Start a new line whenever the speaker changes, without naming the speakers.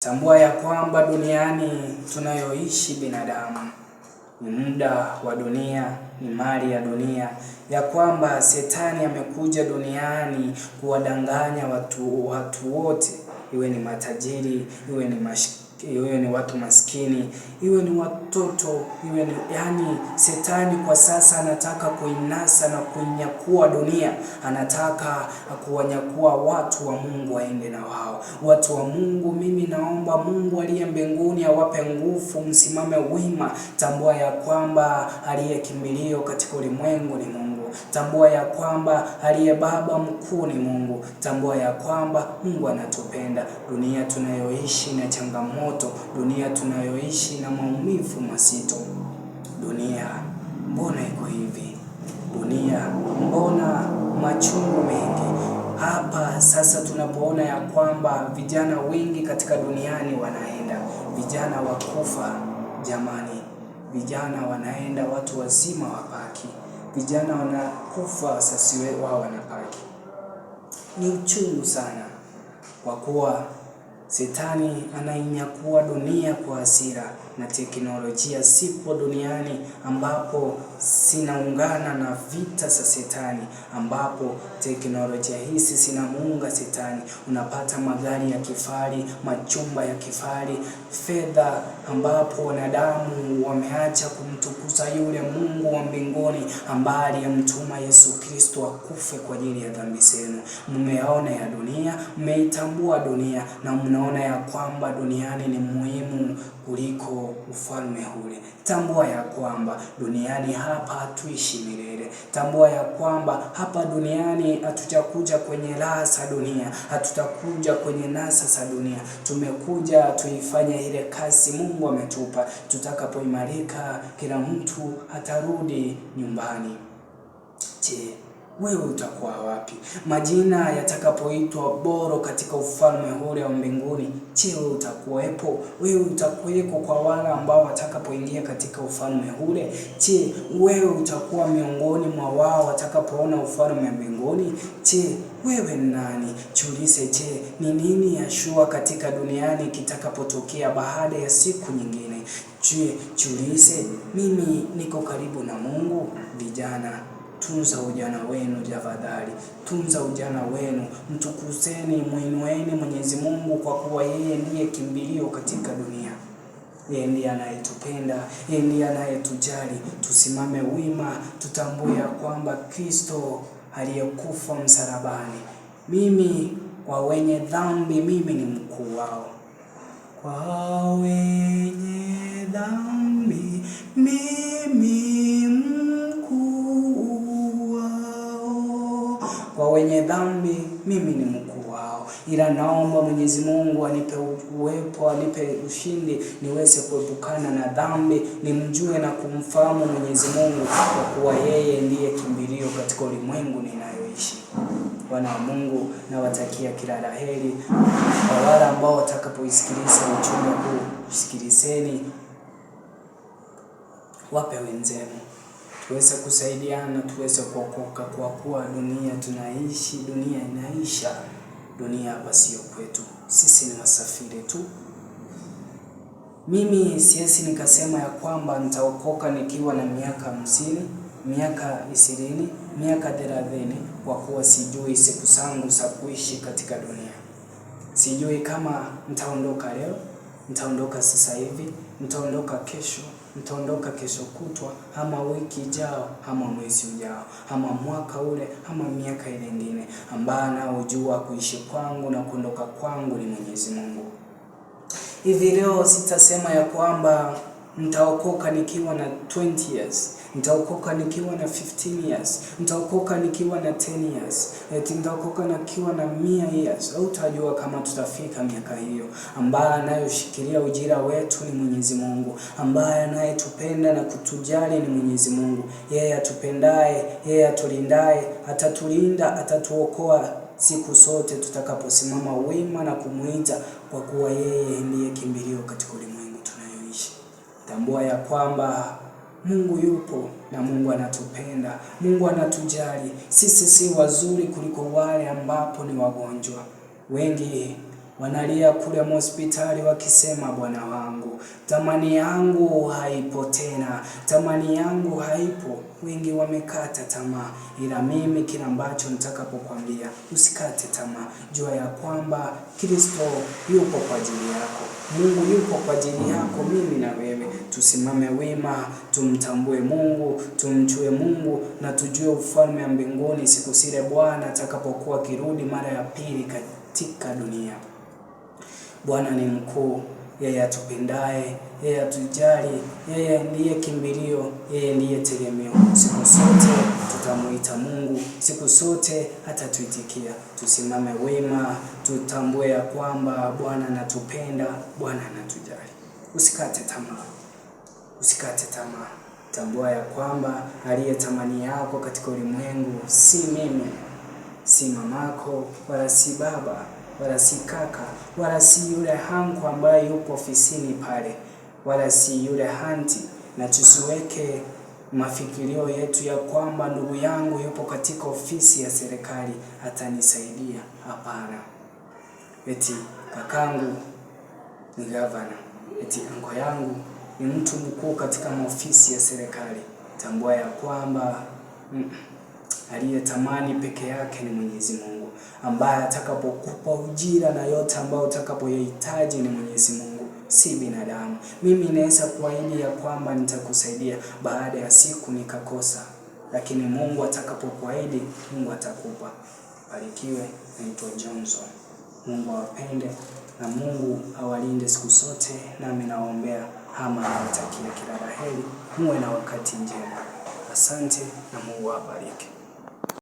Tambua ya kwamba duniani tunayoishi binadamu ni muda wa dunia, ni mali ya dunia, ya kwamba Shetani amekuja duniani kuwadanganya watu wote, iwe ni matajiri, iwe ni watu maskini, iwe ni watoto, Shetani kwa sasa anataka kuinasa na kuinyakua dunia. Anataka kuwanyakua watu wa Mungu waende na wao. Watu wa Mungu, mimi naomba Mungu aliye mbinguni awape nguvu, msimame wima. Tambua ya kwamba aliye kimbilio katika ulimwengu ni Mungu. Tambua ya kwamba aliye baba mkuu ni Mungu. Tambua ya kwamba Mungu anatupenda. Dunia tunayoishi na changamoto, dunia tunayoishi na maumivu mazito. Dunia mbona iko hivi? Dunia mbona machungu mengi? Hapa sasa tunapoona ya kwamba vijana wengi katika duniani wanaenda, vijana wakufa jamani, vijana wanaenda, watu wazima wabaki, vijana wanakufa, sasa wao wanabaki. Ni uchungu sana, kwa kuwa Shetani anainyakua dunia kwa hasira, na teknolojia sipo duniani ambapo sinaungana na vita za Shetani, ambapo teknolojia hizi zinamuunga Shetani. Unapata magari ya kifahari, majumba ya kifahari, fedha, ambapo wanadamu wameacha kumtukuza yule Mungu wa mbinguni ambaye alimtuma Yesu Kristo akufe kwa ajili ya dhambi zenu. Mmeona ya dunia, mmeitambua dunia, na mnaona ya kwamba duniani ni muhimu kuliko ufalme ule. Tambua ya kwamba duniani hapa hatuishi milele. Tambua ya kwamba hapa duniani hatujakuja kwenye raha za dunia, hatutakuja kwenye nasa za dunia. Tumekuja tuifanye ile kazi Mungu ametupa. Tutakapoimarika, kila mtu atarudi nyumbani. Je, wewe utakuwa wapi? Majina yatakapoitwa bora katika ufalme ule wa mbinguni, je, wewe utakuwepo? Wewe utakuweko kwa wale ambao watakapoingia katika ufalme ule? Je, wewe utakuwa miongoni mwa wao watakapoona ufalme wa mbinguni? Je, wewe ni nani? Jiulize, je, ni nini yashua katika duniani kitakapotokea baada ya siku nyingine? Je, jiulize, mimi niko karibu na Mungu? Vijana, tunza ujana wenu tafadhali. Tunza ujana wenu, mtukuzeni, muinueni Mwenyezi Mungu, kwa kuwa yeye ndiye kimbilio katika dunia. Yeye ndiye anayetupenda, yeye ndiye anayetujali. Tusimame wima, tutambue ya kwamba Kristo aliyekufa msalabani, mimi kwa wenye dhambi, mimi ni mkuu wao. Kwa wenye dhambi, mimi mkuu wao. Kwa wenye dhambi, mimi ni mkuu wao. Ila naomba Mwenyezi Mungu anipe uwepo, anipe ushindi, niweze kuepukana na dhambi, nimjue na kumfahamu Mwenyezi Mungu, kwa kuwa yeye ndiye kimbilio katika ulimwengu ninayoishi. Bwana wa Mungu, nawatakia kila laheri. Kwa wale ambao watakapoisikiliza ujumbe huu, sikilizeni, wape wenzenu, tuweze kusaidiana, tuweze kuokoka, kwa kuwa dunia tunaishi, dunia inaisha. Dunia hapa sio kwetu, sisi ni wasafiri tu. Mimi siwezi nikasema ya kwamba nitaokoka nikiwa na miaka 50, miaka 20, miaka 30, kwa kuwa sijui siku zangu za kuishi katika dunia. Sijui kama nitaondoka leo, nitaondoka sasa hivi, nitaondoka kesho, nitaondoka kesho kutwa, ama wiki ijao, ama mwezi ujao, ama mwaka ule, ama miaka ile nyingine. Ambaye anaojua kuishi kwangu na kuondoka kwangu ni Mwenyezi Mungu. Hivi leo sitasema ya kwamba nitaokoka nikiwa na 20 years, nitaokoka nikiwa na 15 years, nitaokoka nikiwa na 10 years, nitaokoka nikiwa na 100 years. Au utajua kama tutafika miaka hiyo. Ambaye anayoshikilia ujira wetu ni Mwenyezi Mungu. Ambaye anayetupenda na kutujali ni Mwenyezi Mungu. Yeye atupendaye, yeye atulindaye, atatulinda, atatuokoa siku zote tutakaposimama wima na kumuita, kwa kuwa yeye ndiye kimbilio katika ulimwengu tunayoishi. Tambua ya kwamba Mungu yupo na Mungu anatupenda, Mungu anatujali. Sisi si wazuri kuliko wale ambapo ni wagonjwa. Wengi wanalia kule hospitali wakisema, Bwana wangu, tamani yangu haipo tena, tamani yangu haipo. Wengi wamekata tamaa, ila mimi kila ambacho nitakapokuambia, usikate tamaa. Jua ya kwamba Kristo yupo kwa ajili yako, Mungu yupo kwa ajili yako. Mimi na wewe tusimame wima, tumtambue Mungu, tumjue Mungu na tujue ufalme wa mbinguni siku zile Bwana atakapokuwa kirudi mara ya pili katika dunia. Bwana ni mkuu, yeye atupendaye, yeye atujali, yeye ndiye kimbilio, yeye ndiye tegemeo. Siku zote tutamuita Mungu, siku zote atatuitikia. Tusimame wema, tutambue ya kwamba Bwana anatupenda, Bwana anatujali. Usikate tamaa. Usikate tamaa. Tambua ya kwamba aliye tamani yako katika ulimwengu si mimi, si mamako, wala si baba, wala si kaka, wala si yule hanko ambaye yupo ofisini pale, wala si yule hanti. Na tusiweke mafikirio yetu ya kwamba ndugu yangu yupo katika ofisi ya serikali atanisaidia. Hapana. Eti kakangu ni gavana, eti anko yangu ni mtu mkuu katika maofisi ya serikali. Tambua ya kwamba aliyetamani peke yake ni Mwenyezi Mungu, ambaye atakapokupa ujira na yote ambayo utakapoyahitaji ni Mwenyezi Mungu, si binadamu. Mimi naweza kuahidi ya kwamba nitakusaidia baada ya siku nikakosa, lakini Mungu atakapokuahidi, Mungu atakupa. Barikiwe. Naitwa Johnson. Mungu awapende na Mungu awalinde siku zote, nami naombea ama nawatakia kila la heri. Muwe na wakati njema. Asante na Mungu awabariki.